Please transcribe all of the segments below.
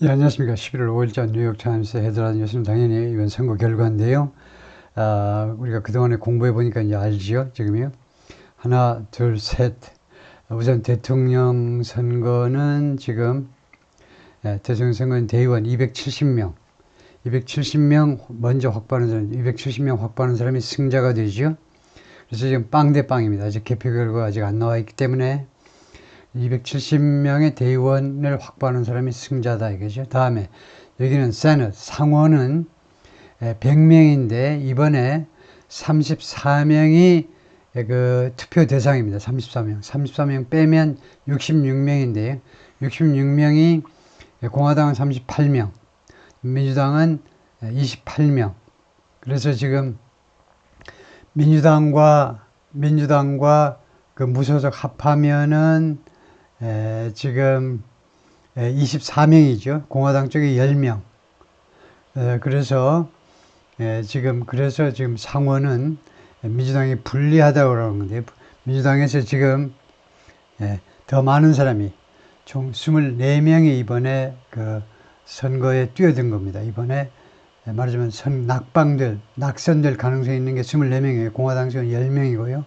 예, 안녕하십니까. 11월 5일자 뉴욕타임스 헤드라인 뉴스는 당연히 이번 선거 결과인데요. 우리가 그동안에 공부해 보니까 이제 알지요, 지금요. 하나, 둘, 셋. 우선 대통령 선거는 지금, 대통령 선거는 대의원 270명. 270명 먼저 확보하는 사람, 270명 확보하는 사람이 승자가 되죠. 그래서 지금 빵 대 빵입니다. 아직 개표 결과가 아직 안 나와 있기 때문에 270명의 대의원을 확보하는 사람이 승자다 이거죠. 다음에 여기는 세넛, 상원은 100명인데 이번에 34명이 그 투표 대상입니다. 34명 빼면 66명인데요. 66명이 공화당은 38명, 민주당은 28명. 그래서 지금 민주당과 그 무소속 합하면은 지금 24명이죠. 공화당 쪽에 10명. 그래서 지금 상원은 민주당이 불리하다고 그러는 건데, 민주당에서 지금 더 많은 사람이 총 24명이 이번에 그 선거에 뛰어든 겁니다. 이번에 말하자면 낙선될 가능성이 있는 게 24명이에요. 공화당 쪽은 10명이고요.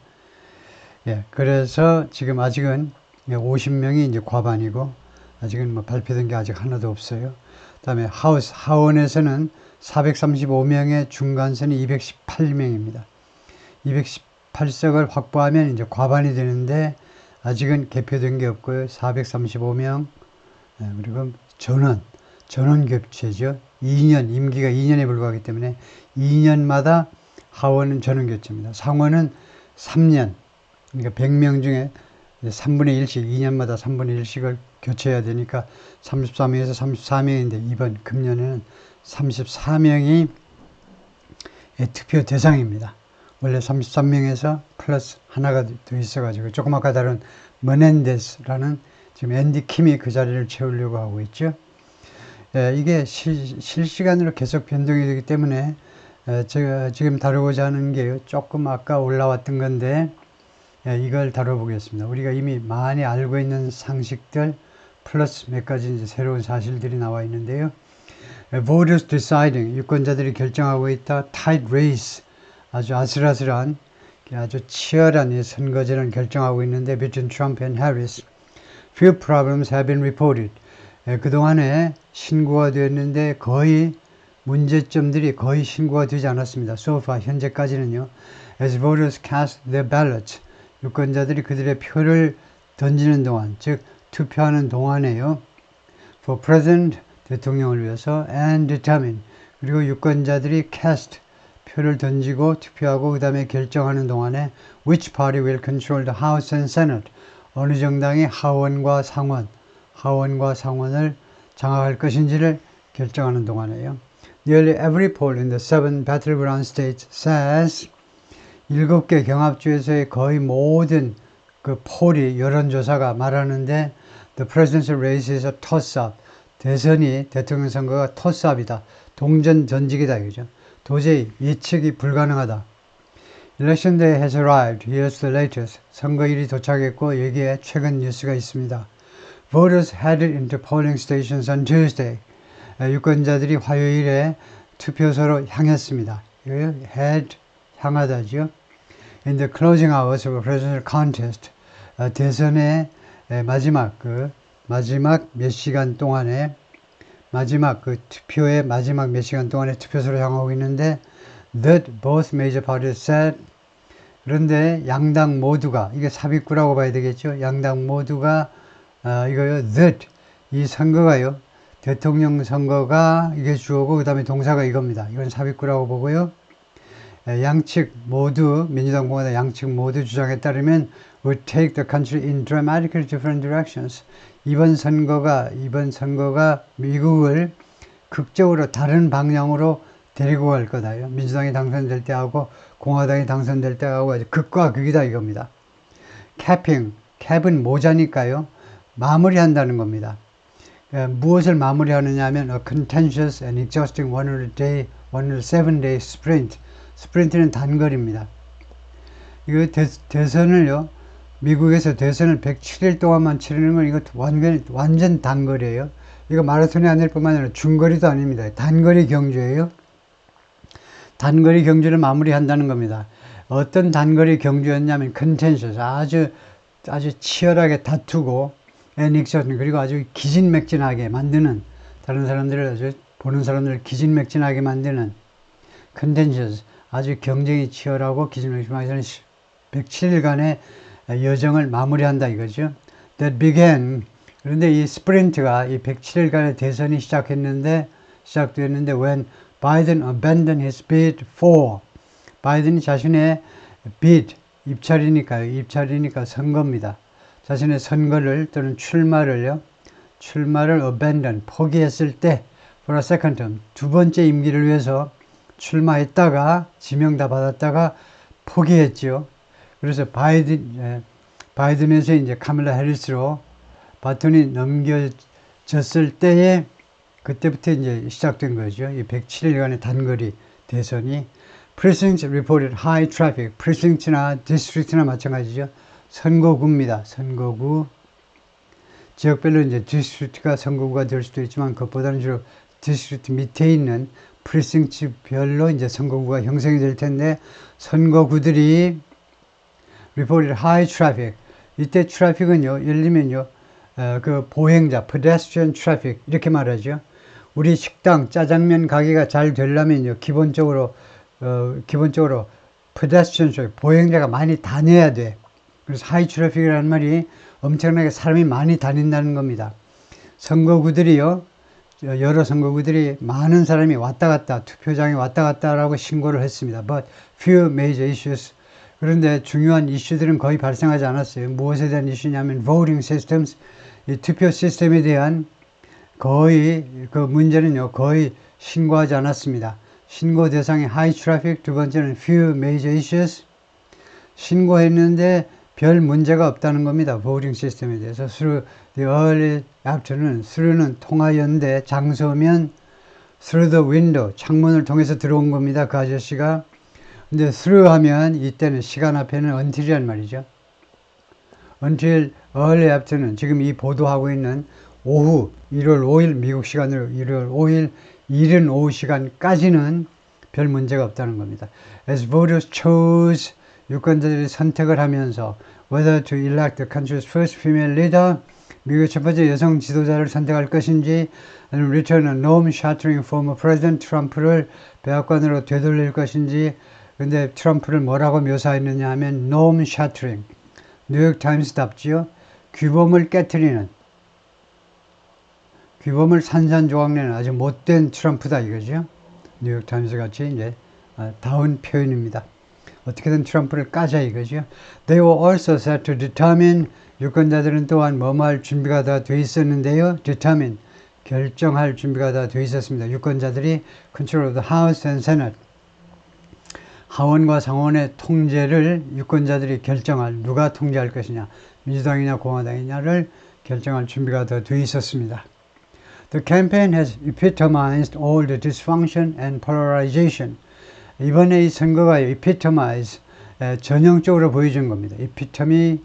그래서 지금 아직은 50명이 이제 과반이고, 아직은 뭐 발표된 게 아직 하나도 없어요. 그다음에 하원에서는 435명의 중간선이 218명입니다. 218석을 확보하면 이제 과반이 되는데, 아직은 개표된 게 없고요. 435명, 그리고 전원 교체죠. 임기가 2년에 불과하기 때문에 2년마다 하원은 전원 교체입니다. 상원은 3년, 그러니까 100명 중에 3분의 1씩, 2년마다 3분의 1씩을 교체해야 되니까 34명에서 34명인데, 이번 금년에는 34명이 투표 대상입니다. 원래 33명에서 플러스 하나가 더 있어가지고, 조금 아까 다룬 머넨데스라는 지금 앤디 킴이 그 자리를 채우려고 하고 있죠. 이게 실시간으로 계속 변동이 되기 때문에 제가 지금 다루고자 하는 게 조금 아까 올라왔던 건데, 이걸 다뤄보겠습니다. 우리가 이미 많이 알고 있는 상식들 플러스 몇 가지 이제 새로운 사실들이 나와 있는데요. Voters deciding, 유권자들이 결정하고 있다. Tight race, 아주 아슬아슬한, 아주 치열한 이 선거제는 결정하고 있는데, between Trump and Harris. Few problems have been reported. 그동안에 신고가 되었는데 거의 문제점들이 거의 신고가 되지 않았습니다. So far, 현재까지는요. As voters cast their ballots, 유권자들이 그들의 표를 던지는 동안, 즉 투표하는 동안에요. For president, 대통령을 위해서, and determine, 그리고 유권자들이 cast, 표를 던지고 투표하고 그 다음에 결정하는 동안에 which party will control the House and Senate, 어느 정당이 하원과 상원을 장악할 것인지를 결정하는 동안에요. Nearly every poll in the 7 battleground states says, 7개 경합주에서의 거의 모든 그 폴이, 여론조사가 말하는데, the presidential race is a toss-up. 대통령 선거가 toss-up이다. 동전 던지기다, 이거죠. 도저히 예측이 불가능하다. Election day has arrived. Here's the latest. 선거일이 도착했고 여기에 최근 뉴스가 있습니다. Voters headed into polling stations on Tuesday. 유권자들이 화요일에 투표소로 향했습니다. head, 향하다죠. In the closing hours of a presidential contest. 대선의 마지막 몇 시간 동안에, 투표의 마지막 몇 시간 동안에 투표소로 향하고 있는데, that both major parties said. 그런데 양당 모두가, 이게 삽입구라고 봐야 되겠죠. 양당 모두가 that, 이 선거가요, 대통령 선거가 이게 주어고 그 다음에 동사가 이겁니다. 이건 삽입구라고 보고요. 양측 모두, 민주당 공화당 양측 모두 주장에 따르면 would take the country in dramatically different directions. 이번 선거가 미국을 극적으로 다른 방향으로 데리고 갈 거다요. 민주당이 당선될 때하고 공화당이 당선될 때하고 아주 극과 극이다 이겁니다. 캡은 모자니까요. 마무리한다는 겁니다. 무엇을 마무리하느냐 하면 a contentious and exhausting 107-day sprint. 스프린트는 단거리입니다. 이거 대선을요, 미국에서 대선을 107일 동안만 치르는 건 이거 완전 단거리예요. 이거 마라톤이 아닐 뿐만 아니라 중거리도 아닙니다. 단거리 경주예요. 단거리 경주를 마무리한다는 겁니다. 어떤 단거리 경주였냐면 컨텐셔스, 아주 치열하게 다투고 앤익션, 그리고 아주 기진맥진하게 만드는, 다른 사람들을, 아주 보는 사람들을 기진맥진하게 만드는 컨텐셔스, 아주 경쟁이 치열하고 기진맥진하게 107일간의 여정을 마무리한다 이거죠. That began. 그런데 이 스프린트가, 이 107일간의 대선이 시작됐는데 when Biden abandoned his bid for, 바이든이 자신의 bid, 입찰이니까 선거입니다. 자신의 선거를 또는 출마를 abandon, 포기했을 때 for a second term, 두 번째 임기를 위해서 출마했다가 지명 다 받았다가 포기했죠. 그래서 바이든에서 이제 카밀라 해리스로 바톤이 넘겨졌을 때에 그때부터 이제 시작된 거죠. 이 107일간의 단거리 대선이. Precinct reported high traffic. Precinct나 district나 마찬가지죠. 선거구입니다. 선거구. 지역별로 이제 district가 선거구가 될 수도 있지만 그것보다는 주로 district 밑에 있는 precinct별로 이제 선거구가 형성이 될 텐데, 선거구들이 reported high traffic. 이때 트래픽은요, 예를 들면요, 그 보행자, pedestrian traffic 이렇게 말하죠. 우리 식당, 짜장면 가게가 잘 되려면요, 기본적으로 pedestrian traffic, 보행자가 많이 다녀야 돼. 그래서 high traffic이라는 말이 엄청나게 사람이 많이 다닌다는 겁니다. 선거구들이요, 여러 선거구들이 많은 사람이 왔다 갔다, 투표장에 왔다 갔다라고 신고를 했습니다. But few major issues. 그런데 중요한 이슈들은 거의 발생하지 않았어요. 무엇에 대한 이슈냐면 voting systems, 이 투표 시스템에 대한 그 문제는요, 거의 신고하지 않았습니다. 신고 대상이 high traffic, 두 번째는 few major issues. 신고했는데 별 문제가 없다는 겁니다. voting 시스템에 대해서. through the early afternoon, through는 통하였는데, 장소면 through the window, 창문을 통해서 들어온 겁니다. 그 아저씨가. 근데 through 하면 이때는 시간 앞에는 until이란 말이죠. until early afternoon, 지금 이 보도하고 있는 오후 1월 5일, 미국 시간으로 1월 5일 이른 오후 시간까지는 별 문제가 없다는 겁니다. As voters chose, 유권자들이 선택을 하면서 whether to elect the country's first female leader, 미국의 첫 번째 여성 지도자를 선택할 것인지, 아니면 return a norm-shattering former president, 트럼프를 백악관으로 되돌릴 것인지. 근데 트럼프를 뭐라고 묘사했느냐 하면 norm-shattering, 뉴욕타임스답지요. 규범을 깨트리는, 규범을 산산조각내는 아주 못된 트럼프다 이거죠. 뉴욕타임스 같이 이제 다운 표현입니다. 어떻게든 트럼프를 까자 이거죠. They were also set to determine, 유권자들은 또한 뭐할 준비가 다 돼 있었는데요. determine, 결정할 준비가 다 돼 있었습니다. 유권자들이 control of the House and Senate, 하원과 상원의 통제를 유권자들이 결정할, 누가 통제할 것이냐, 민주당이냐 공화당이냐를 결정할 준비가 다 돼 있었습니다. The campaign has epitomized all the dysfunction and polarization. 이번에 이 선거가 epitomize, 전형적으로 보여준 겁니다. epitome,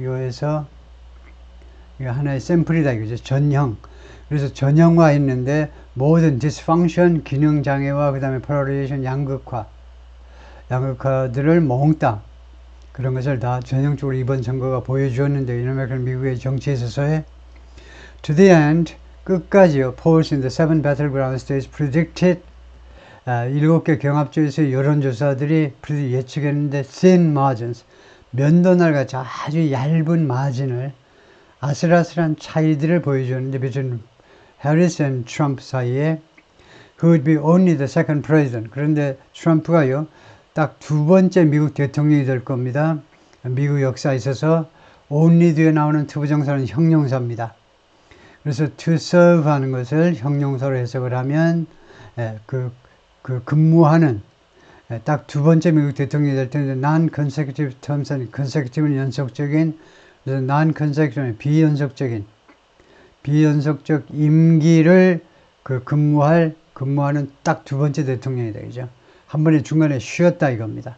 이거에서 이거 하나의 샘플이다 이거죠. 전형. 그래서 전형화했는데 모든 dysfunction, 기능 장애와 그 다음에 polarization, 양극화들을 몽땅 그런 것을 다 전형적으로 이번 선거가 보여주었는데, 이놈의 미국의 정치에 있어서의 to the end, 끝까지요. polls in the 7 battleground states predicted, 7개 경합주에서 여론조사들이 예측했는데 thin margins, 면도날같이 아주 얇은 마진을, 아슬아슬한 차이들을 보여주었는데 between Harris and Trump 사이에 who would be only the second president. 그런데 트럼프가요, 딱 두 번째 미국 대통령이 될 겁니다. 미국 역사에 있어서 only 뒤에 나오는 투부정사는 형용사입니다. 그래서 to serve 하는 것을 형용사로 해석을 하면 근무하는, 딱 두 번째 미국 대통령이 될 텐데 non-consecutive terms, consecutive는 연속적인, 그래서 non-consecutive 비연속적 임기를 근무하는 딱 두 번째 대통령이다 이죠. 한 번에 중간에 쉬었다 이겁니다.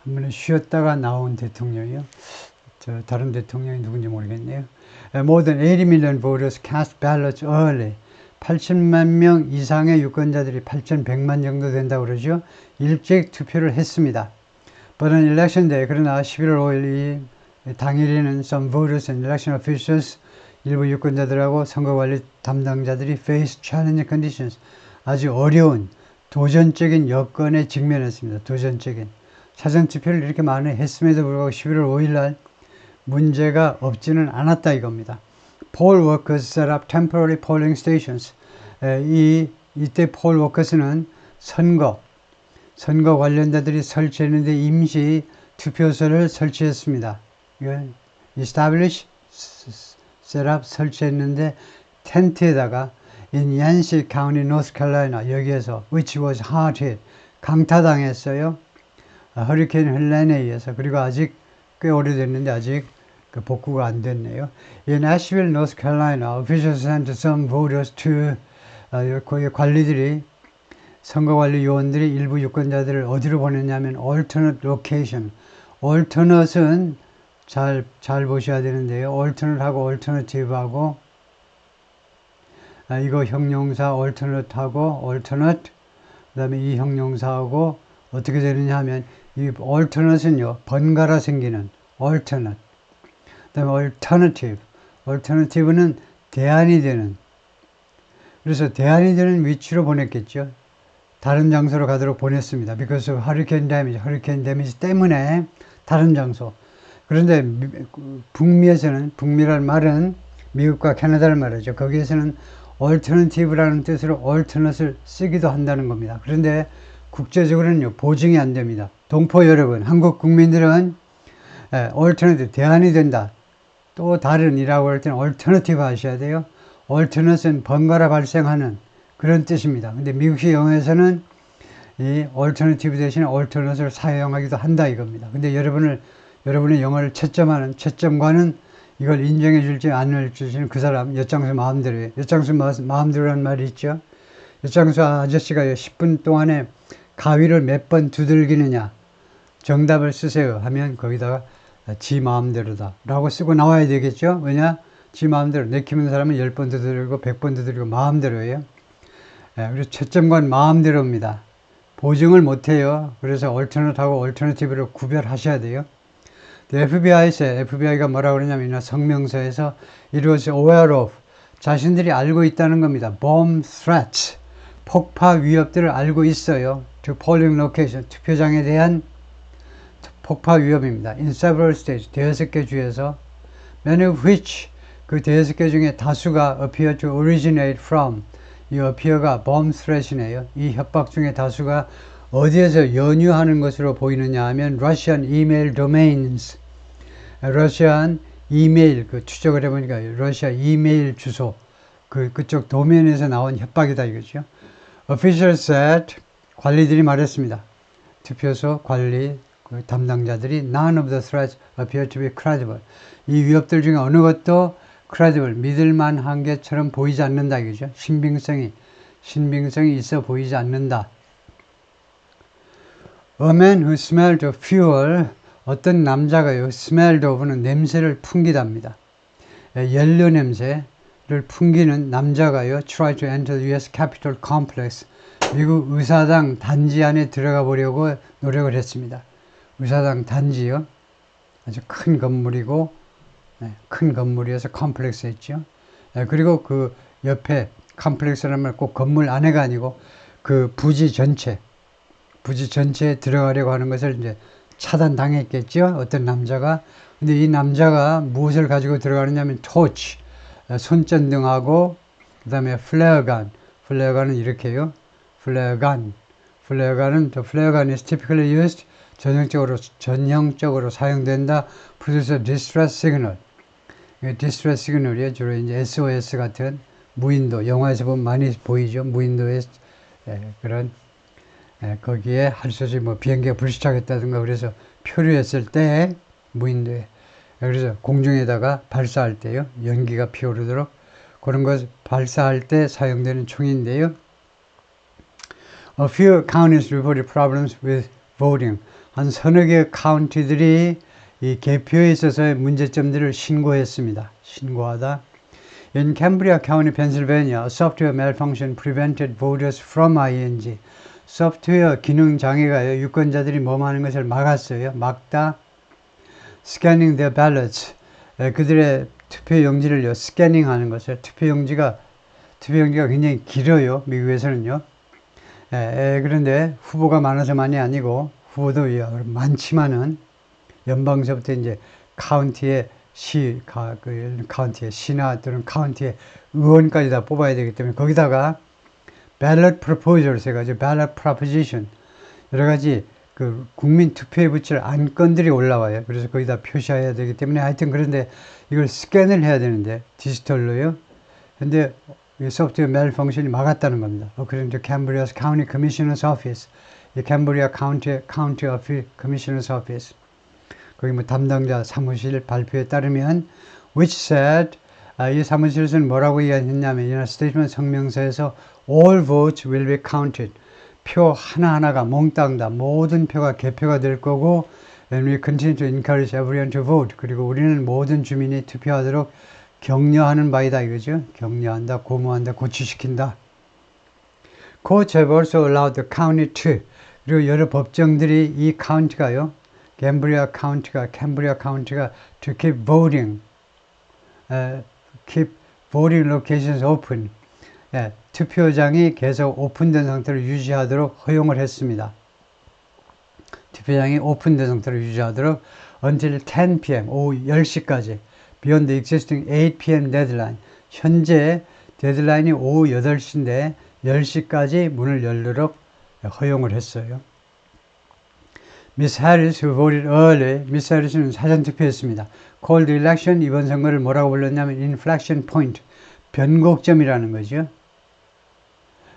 한 번에 쉬었다가 나온 대통령이요. 다른 대통령이 누군지 모르겠네요. More than 80 million voters cast ballots early. 80만 명 이상의 유권자들이 8,100만 정도 된다고 그러죠. 일찍 투표를 했습니다. But on election day, 그러나 11월 5일 당일에는 some voters and election officials, 일부 유권자들하고 선거관리 담당자들이 face challenging conditions, 아주 어려운 도전적인 여건에 직면했습니다. 도전적인. 사전투표를 이렇게 많이 했음에도 불구하고 11월 5일 날 문제가 없지는 않았다 이겁니다. Poll workers set up temporary polling stations. 이때 poll workers는 선거 관련자들이 설치했는데 임시 투표소를 설치했습니다. 이건 establish, set up, 설치했는데 텐트에다가 in Yancey County, North Carolina 여기에서 which was hard hit, 강타당했어요. 허리케인 헬렌에 의해서. 그리고 아직 꽤 오래됐는데 아직 그 복구가 안 됐네요. In Asheville, North Carolina, officials sent some voters to 거기 관리들이 선거관리 요원들이 일부 유권자들을 어디로 보냈냐면 alternate location. alternate은 잘 보셔야 되는데요. alternate하고 alternative하고 이거 형용사 alternate하고 alternate 그다음에 이 형용사하고 어떻게 되느냐 하면 이 alternate는요 번갈아 생기는 alternate 그다음에 alternative는 대안이 되는 그래서 대안이 되는 위치로 보냈겠죠. 다른 장소로 가도록 보냈습니다. Because of hurricane damage 때문에 다른 장소. 그런데 북미에서는 북미란 말은 미국과 캐나다를 말하죠. 거기에서는 alternative라는 뜻으로 alternate를 쓰기도 한다는 겁니다. 그런데 국제적으로는요 보증이 안 됩니다. 동포 여러분, 한국 국민들은 alternative 대안이 된다. 또 다른이라고 할 때는 alternative 하셔야 돼요. alternate는 번갈아 발생하는 그런 뜻입니다. 근데 미국식 영어에서는 이 alternative 대신에 alternate를 사용하기도 한다 이겁니다. 근데 여러분의 영어를 채점관은 이걸 인정해 줄지 안 해줄지는 그 사람 엿장수 마음대로예요. 엿장수 마음대로라는 말이 있죠. 엿장수 아저씨가 10분 동안에 가위를 몇 번 두들기느냐 정답을 쓰세요 하면 거기다가 지 마음대로다 라고 쓰고 나와야 되겠죠. 왜냐? 지 마음대로 내키는 사람은 10번 두들기고 100번 두들기고 마음대로예요. 그래서 채점관 마음대로입니다. 보증을 못해요. 그래서 alternate하고 alternative로 구별하셔야 돼요. FBI가 뭐라고 그러냐면 성명서에서 it was aware of 자신들이 알고 있다는 겁니다. bomb threats 폭파 위협들을 알고 있어요. to polling location 투표장에 대한 폭파 위협입니다. in several states 대여섯 개 주에서 many of which 그 대여섯 개 중에 다수가 appear to originate from 이 appear가 bomb threat이네요. 이 협박 중에 다수가 어디에서 연유하는 것으로 보이느냐 하면 Russian email domains 러시안 이메일 그 추적을 해보니까 러시아 이메일 주소 그쪽 도면에서 나온 협박이다 이거죠. Officials said 관리들이 말했습니다. 투표소 관리 그 담당자들이 None of the threats appear to be credible. 이 위협들 중에 어느 것도 credible 믿을만한 게처럼 보이지 않는다 이거죠. 신빙성이 있어 보이지 않는다. A man who smelled of fuel 어떤 남자가요 smelled of는 냄새를 풍기답니다. 연료 냄새를 풍기는 남자가요 try to enter the US Capitol Complex 미국 의사당 단지 안에 들어가 보려고 노력을 했습니다. 의사당 단지요 아주 큰 건물이고 큰 건물이어서 컴플렉스 했죠. 그리고 그 옆에 컴플렉스라는 말 꼭 건물 안에가 아니고 그 부지 전체에 들어가려고 하는 것을 이제 차단당했겠죠. 어떤 남자가. 근데 이 남자가 무엇을 가지고 들어가느냐면 토치, 손전등하고 그 다음에 플레어건은 이렇게요. 플레어건 is typically used 전형적으로 사용된다. produce distress signal. 디스트레스 시그널이에요. 주로 이제 SOS 같은 무인도, 영화에서 보면 많이 보이죠. 무인도에 그런 거기에 할 수 없이 뭐 비행기가 불시착했다든가 그래서 표류했을 때 무인도에 그래서 공중에다가 발사할 때요. 연기가 피어오르도록 그런 것 발사할 때 사용되는 총인데요. A few counties reported problems with voting. 한 서너 개 카운티들이 이 개표에 있어서의 문제점들을 신고했습니다. 신고하다. In Cambria County, Pennsylvania, a software malfunction prevented voters from ing. 소프트웨어 기능 장애가요. 유권자들이 뭐하는 것을 막았어요. 막다. Scanning their ballots. 그들의 투표용지를요. 스캐닝하는 것을. 투표용지가 굉장히 길어요. 미국에서는요. 그런데 후보가 많아서만이 아니고 후보도 많지만은 연방서부터 이제 카운티의 카운티의 시나 또는 카운티의 의원까지 다 뽑아야 되기 때문에 거기다가 ballot proposals 해가지고 ballot proposition 여러 가지 그 국민 투표에 붙일 안건들이 올라와요. 그래서 거기다 표시해야 되기 때문에 하여튼 그런데 이걸 스캔을 해야 되는데 디지털로요. 근데 이 소프트웨어 malfunction이 막았다는 겁니다. According to Cambria's County Commissioner's Office, 이 Cambria County Commissioner's Office 거기 뭐 담당자 사무실 발표에 따르면 which said 이 사무실에서는 뭐라고 얘기했냐면 이 스테이트먼트 성명서에서 all votes will be counted 표 하나하나가 몽땅 다 모든 표가 개표가 될 거고 and we continue to encourage everyone to vote 그리고 우리는 모든 주민이 투표하도록 격려하는 바이다 이거죠. 격려한다, 고무한다, 고취시킨다. Courts have also allowed the county to 그리고 여러 법정들이 이 카운티가요. Cambria County가 to keep voting locations open 투표장이 계속 오픈된 상태로 유지하도록 허용을 했습니다. 투표장이 오픈된 상태로 유지하도록 until 10 p.m. 오후 10시까지 beyond the existing 8 p.m. deadline 현재 데드라인이 오후 8시인데 10시까지 문을 열도록 허용을 했어요. Miss Harris, who voted early, Miss Harris는 사전투표했습니다. Called the election, 이번 선거를 뭐라고 불렀냐면 inflection point, 변곡점이라는 거죠.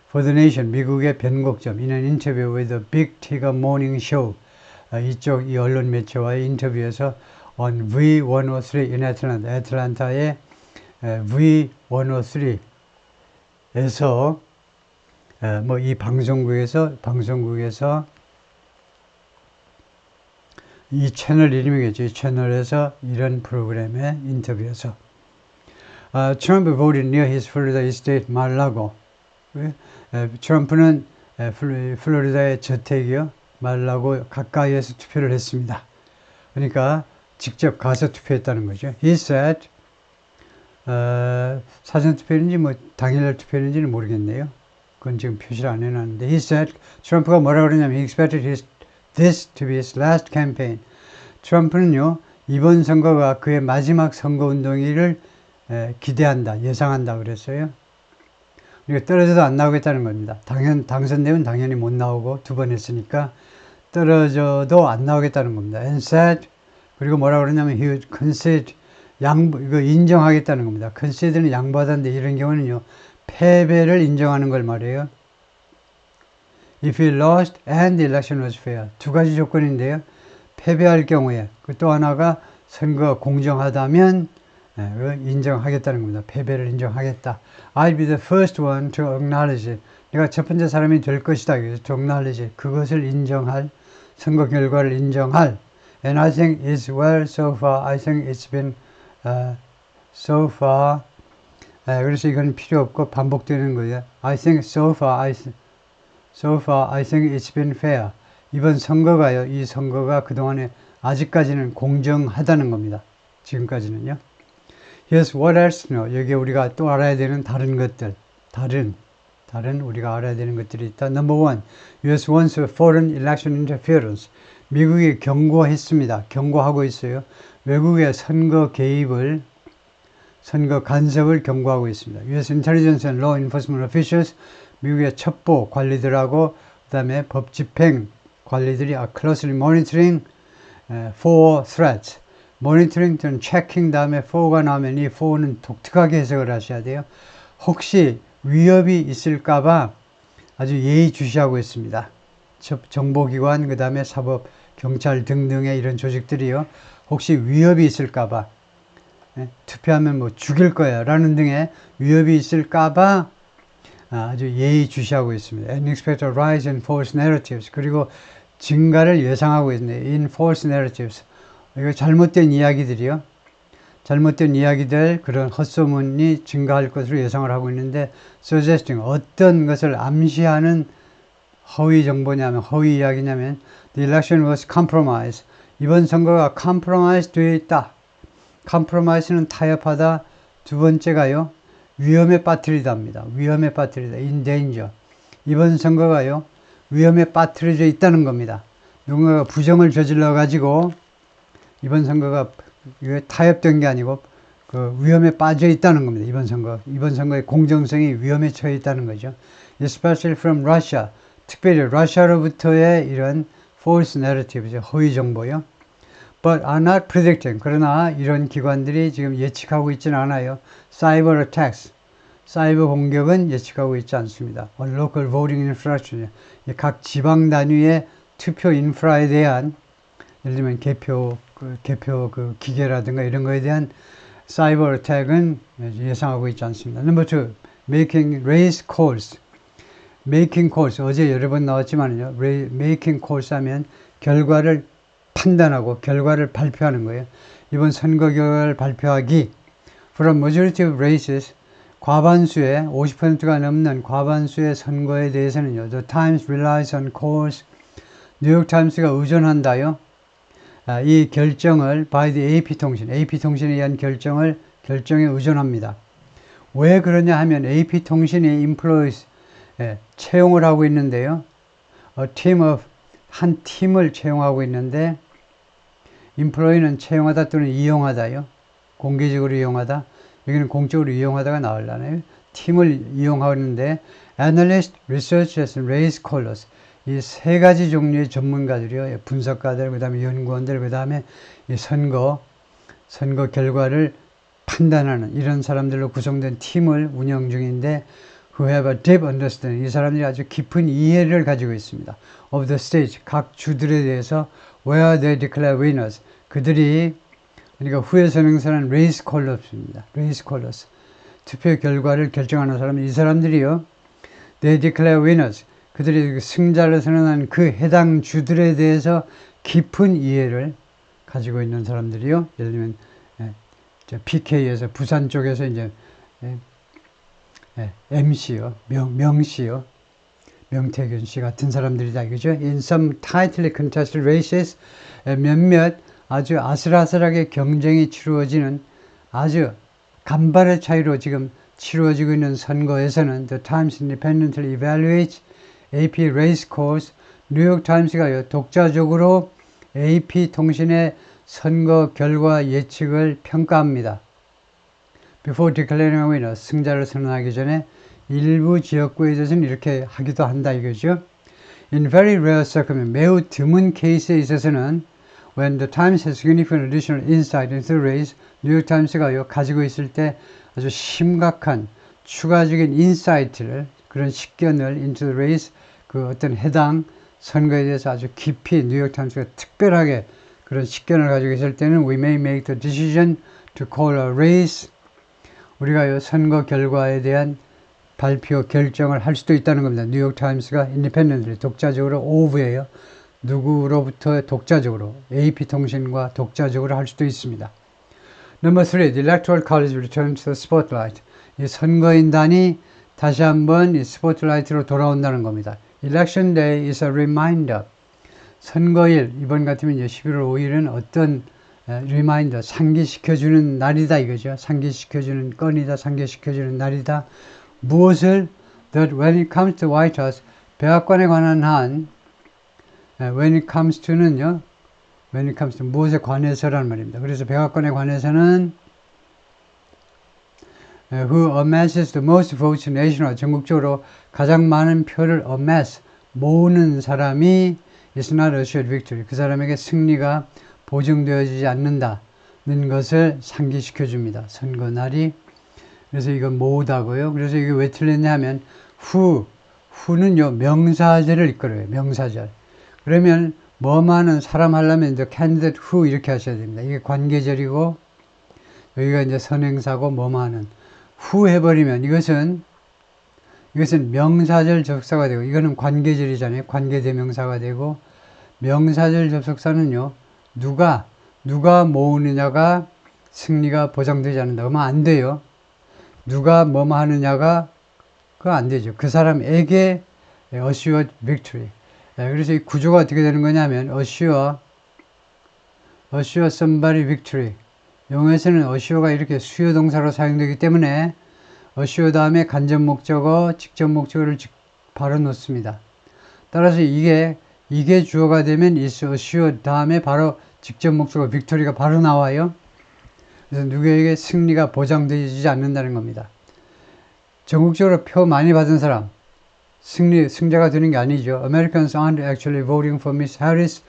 For the nation, 미국의 변곡점. In an interview with the Big Tiger Morning Show, 이 언론 매체와의 인터뷰에서 on V103 in Atlanta, 애틀란타의 V103에서 이 방송국에서 이 채널 이름이겠죠. 이 채널에서 이런 프로그램의 인터뷰에서 Trump voted near his Florida estate Mar-a-Lago. 트럼프는 플로리다의 저택이요. 말라고 가까이에서 투표를 했습니다. 그러니까 직접 가서 투표했다는 거죠. He said 사전 투표인지 뭐 당일날 투표인지는 모르겠네요. 그건 지금 표시를 안 해놨는데 He said 트럼프가 뭐라고 그러냐면 He expected this to be his last campaign. 트럼프는요 이번 선거가 그의 마지막 선거운동일을 기대한다, 예상한다 그랬어요. 그러니까 떨어져도 안 나오겠다는 겁니다. 당선되면 당연히 못 나오고 두 번 했으니까 떨어져도 안 나오겠다는 겁니다. And said 그리고 뭐라고 그러냐면 he would concede 이거 인정하겠다는 겁니다. concede는 양보하다인데 이런 경우는요 패배를 인정하는 걸 말해요. If he lost and the election was fair. 두 가지 조건인데요. 패배할 경우에 또 하나가 선거가 공정하다면 인정하겠다는 겁니다. 패배를 인정하겠다. I'll be the first one to acknowledge it. 내가 첫 번째 사람이 될 것이다. to acknowledge it. 그것을 인정할, 선거 결과를 인정할. And I think it's well so far. I think it's been so far. 그래서 이건 필요 없고 반복되는 거예요. I think so far I think it's been fair. 이번 선거가요. 이 선거가 그동안에 아직까지는 공정하다는 겁니다. 지금까지는요. Here's what else to know. 여기에 우리가 또 알아야 되는 다른 것들. 다른 우리가 알아야 되는 것들이 있다. Number one, US wants foreign election interference. 미국이 경고했습니다. 경고하고 있어요. 외국의 선거 개입을, 선거 간섭을 경고하고 있습니다. US intelligence and law enforcement officials, 미국의 첩보 관리들하고 그 다음에 법 집행 관리들이 are closely monitoring for threats. 모니터링 또는 체킹 다음에 for가 나오면 이 for는 독특하게 해석을 하셔야 돼요. 혹시 위협이 있을까봐 아주 예의주시하고 있습니다. 정보기관, 그 다음에 사법, 경찰 등등의 이런 조직들이요. 혹시 위협이 있을까봐 투표하면 뭐 죽일 거야 라는 등의 위협이 있을까봐 아주 예의주시하고 있습니다. And expect a rise in false narratives. 그리고 증가를 예상하고 있네요. In false narratives. 이거 잘못된 이야기들이요. 잘못된 이야기들, 그런 헛소문이 증가할 것으로 예상을 하고 있는데, suggesting, 어떤 것을 암시하는 허위 정보냐면, 허위 이야기냐면, the election was compromised. 이번 선거가 compromise 되어 있다. compromise는 타협하다. 두 번째가요, 위험에 빠뜨리다입니다. 위험에 빠뜨리다. in danger. 이번 선거가요, 위험에 빠뜨려져 있다는 겁니다. 누군가가 부정을 저질러 가지고 이번 선거가 타협된 게 아니고 그 위험에 빠져 있다는 겁니다. 이번 선거의 공정성이 위험에 처해 있다는 거죠. Especially from Russia. 특별히 러시아로부터의 이런 false narrative, 허위 정보요. But are not predicting. 그러나 이런 기관들이 지금 예측하고 있지는 않아요. Cyber attacks. 사이버 공격은 예측하고 있지 않습니다. On local voting infrastructure. 각 지방 단위의 투표 인프라에 대한, 예를 들면 개표 기계라든가 이런 거에 대한 사이버 어택은 예상하고 있지 않습니다. Number two, making race calls. making calls, 어제 여러 번 나왔지만요. making calls 하면 결과를 판단하고 결과를 발표하는 거예요. 이번 선거 결과를 발표하기. From majority of races, 과반수의 50%가 넘는 과반수의 선거에 대해서는요. The Times relies on calls. 뉴욕타임스가 의존한다요. 이 결정을 by the AP통신에 의한 결정에 의존합니다. 왜 그러냐 하면 AP통신이 employees, 채용을 하고 있는데요. 한 팀을 채용하고 있는데, employee는 채용하다 또는 이용하다요. 공개적으로 이용하다. 여기는 공적으로 이용하다가 나오려나요? 팀을 이용하는데, analyst, researchers, race callers. 이 세 가지 종류의 전문가들이요. 분석가들, 그 다음에 연구원들, 그 다음에 이 선거 결과를 판단하는 이런 사람들로 구성된 팀을 운영 중인데, who have a deep understanding. 이 사람들이 아주 깊은 이해를 가지고 있습니다. of the stage. 각 주들에 대해서 where they declare winners. 그러니까 후에 선행사는 race callers입니다. race callers. 투표 결과를 결정하는 사람, 이 사람들이요. they declare winners. 그들이 승자를 선언한 그 해당 주들에 대해서 깊은 이해를 가지고 있는 사람들이요. 예를 들면 PK에서 부산 쪽에서 이제 MC요, 명씨요, 명태균 씨 같은 사람들이다 이거죠. In some tightly contested races, 몇몇 아주 아슬아슬하게 경쟁이 치루어지는 아주 간발의 차이로 지금 치루어지고 있는 선거에서는 The Times independently evaluates AP race calls. 뉴욕 타임스가요, 독자적으로 AP 통신의 선거 결과 예측을 평가합니다. Before declaring a winner, 승자를 선언하기 전에 일부 지역구에 대해서는 이렇게 하기도 한다 이거죠. In very rare circumstances, 매우 드문 케이스에 있어서는 when the Times has significant additional insight into the race, 뉴욕 타임스가요, 가지고 있을 때 아주 심각한 추가적인 인사이트를, 그런 식견을 into the race, 그 어떤 해당 선거에 대해서 아주 깊이 뉴욕 타임스가 특별하게 그런 식견을 가지고 있을 때는 we may make the decision to call a race. 우리가 선거 결과에 대한 발표 결정을 할 수도 있다는 겁니다. 뉴욕 타임스가 independently 독자적으로 of예요. 누구로부터 독자적으로, AP 통신과 독자적으로 할 수도 있습니다. Number 3, the electoral college returns to the spotlight. 이 선거인단이 다시 한번 이 스포트라이트로 돌아온다는 겁니다. Election day is a reminder. 선거일, 이번 같으면 11월 5일은 어떤 reminder, 상기시켜주는 날이다 이거죠. 상기시켜주는 건이다, 상기시켜주는 날이다. 무엇을? That when it comes to White House, 백악관에 관한 한, when it comes to는요, when it comes to 무엇에 관해서라는 말입니다. 그래서 백악관에 관해서는 who amasses the most votes nationwide, 전국적으로 가장 많은 표를 amass, 모으는 사람이 is not assured victory. 그 사람에게 승리가 보증되어지지 않는다는 것을 상기시켜줍니다. 선거 날이. 그래서 이건 모으다고요. 그래서 이게 왜 틀렸냐 하면 who는요, 명사절을 이끌어요. 명사절. 그러면 뭐만은 사람 하려면 the candidate who 이렇게 하셔야 됩니다. 이게 관계절이고 여기가 이제 선행사고 뭐만은 who 해버리면 이것은 명사절 접속사가 되고, 이거는 관계절이잖아요. 관계대명사가 되고, 명사절 접속사는요, 누가 누가 모으느냐가 승리가 보장되지 않는다. 그러면 안 돼요. 누가 뭐뭐 하느냐가 그거 안 되죠. 그 사람에게 assured victory. 그래서 이 구조가 어떻게 되는 거냐면 assure somebody victory. 영어에서는 assure가 이렇게 수요 동사로 사용되기 때문에 assure 다음에 간접 목적어, 직접 목적어를 바로 놓습니다. 따라서 이게 주어가 되면 is assured 다음에 바로 직접 목적어 victory가 바로 나와요. 그래서 누구에게 승리가 보장되지 않는다는 겁니다. 전국적으로 표 많이 받은 사람 승자가 되는 게 아니죠. Americans aren't actually voting for Miss Harris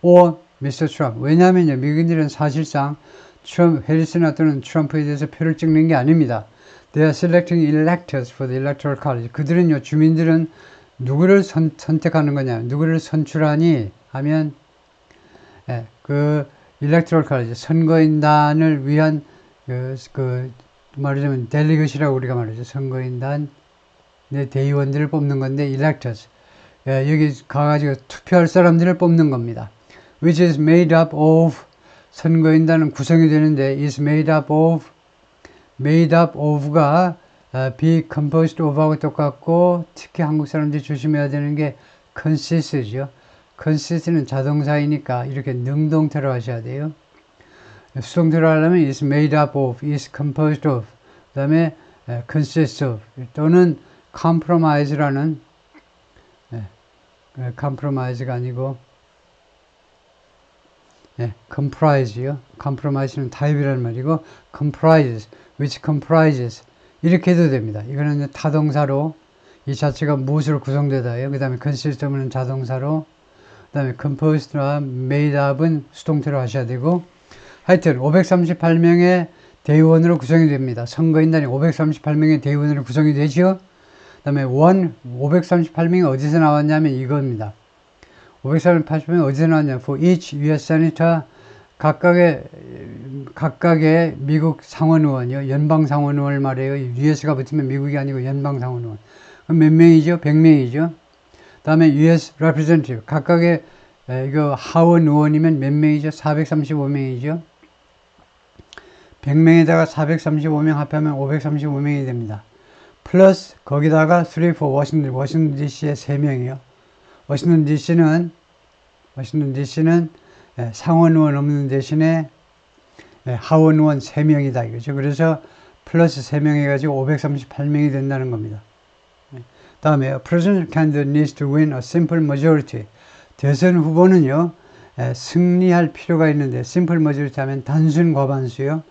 or Mr. Trump. 왜냐하면요, 미국인들은 사실상 해리스나 또는 트럼프에 대해서 표를 찍는 게 아닙니다. They are selecting electors for the electoral college. 그들은요, 주민들은 누구를 선택하는 거냐, 누구를 선출하니 하면 그 electoral college 선거인단을 위한 말하자면 델리게이트라고 우리가 말하죠. 선거인단 대의원들을 뽑는 건데 electors 여기 가가지고 투표할 사람들을 뽑는 겁니다. Which is made up of 선거인단은 구성이 되는데 is made up of가 be composed of하고 똑같고 특히 한국 사람들이 조심해야 되는 게 consist죠. consist는 자동사이니까 이렇게 능동태로 하셔야 돼요. 수동태로 하려면 is made up of, is composed of, 그 다음에 consists of 또는 compromise라는 compromise가 아니고 comprise요. compromise는 타입이라는 말이고 comprises, which comprises 이렇게 해도 됩니다. 이거는 타동사로 이 자체가 무엇으로 구성되다요. 그 다음에 consist of는 자동사로 그 다음에 composed와 made up은 수동태로 하셔야 되고 하여튼 538명의 대의원으로 구성이 됩니다. 선거인단이 538명의 대의원으로 구성이 되죠. 그 다음에 538명이 어디서 나왔냐면 이겁니다. 538명이 어디서 나왔냐. For each US Senator 각각의 미국 상원의원이요. 연방 상원의원을 말해요. US가 붙으면 미국이 아니고 연방 상원의원. 그럼 몇 명이죠? 100명이죠. 그 다음에 US Representative 각각의 이거 하원 의원이면 몇 명이죠? 435명이죠. 100명에다가 435명 합하면 535명이 됩니다. 플러스 거기다가 3 for 워싱턴 DC에 3명이요. 워싱턴 DC는 상원 의원 없는 대신에 하원 의원 3명이다 이거죠. 그래서 플러스 3명 해가지고 538명이 된다는 겁니다. 다음에 a presidential candidate needs to win a simple majority. 대선 후보는요 승리할 필요가 있는데 simple majority 하면 단순 과반수요.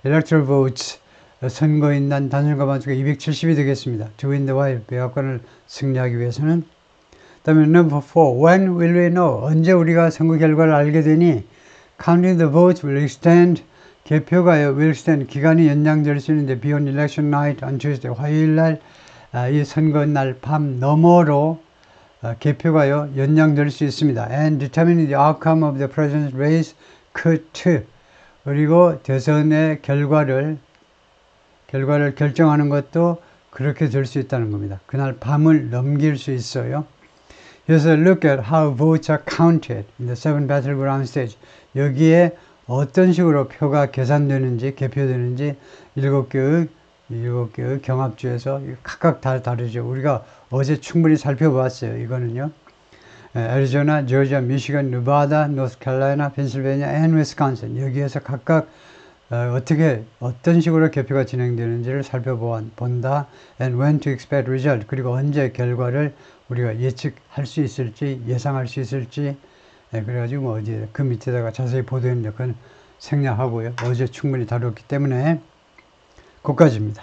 electoral votes 선거인단 단순 과반수가 270이 되겠습니다. to win the White 백악관을 승리하기 위해서는. 그 다음에 number 4 when will we know 언제 우리가 선거 결과를 알게 되니 counting the votes will extend 개표가요 will extend 기간이 연장될 수 있는데 beyond election night on Tuesday 화요일날 이 선거날 밤 너머로 개표가요 연장될 수 있습니다. and determining the outcome of the president's race could 그리고 대선의 결과를 결정하는 것도 그렇게 될 수 있다는 겁니다. 그날 밤을 넘길 수 있어요. 그래서 look at how votes are counted in the 7 battleground states. 여기에 어떤 식으로 표가 계산되는지 개표되는지 7개의 경합주에서 각각 다 다르죠. 우리가 어제 충분히 살펴보았어요. 이거는요. 애리조나, 조지아, 미시간, 누바다, 노스캐롤라이나, 펜실베니아, 앤 위스콘신 여기에서 각각 어떤 식으로 개표가 진행되는지를 살펴본다. And when to expect result. 그리고 언제 결과를 우리가 예측할 수 있을지, 예상할 수 있을지. 그래가지고 뭐 어디 그 밑에다가 자세히 보도했는데 그건 생략하고요. 어제 충분히 다뤘기 때문에 거기까지입니다.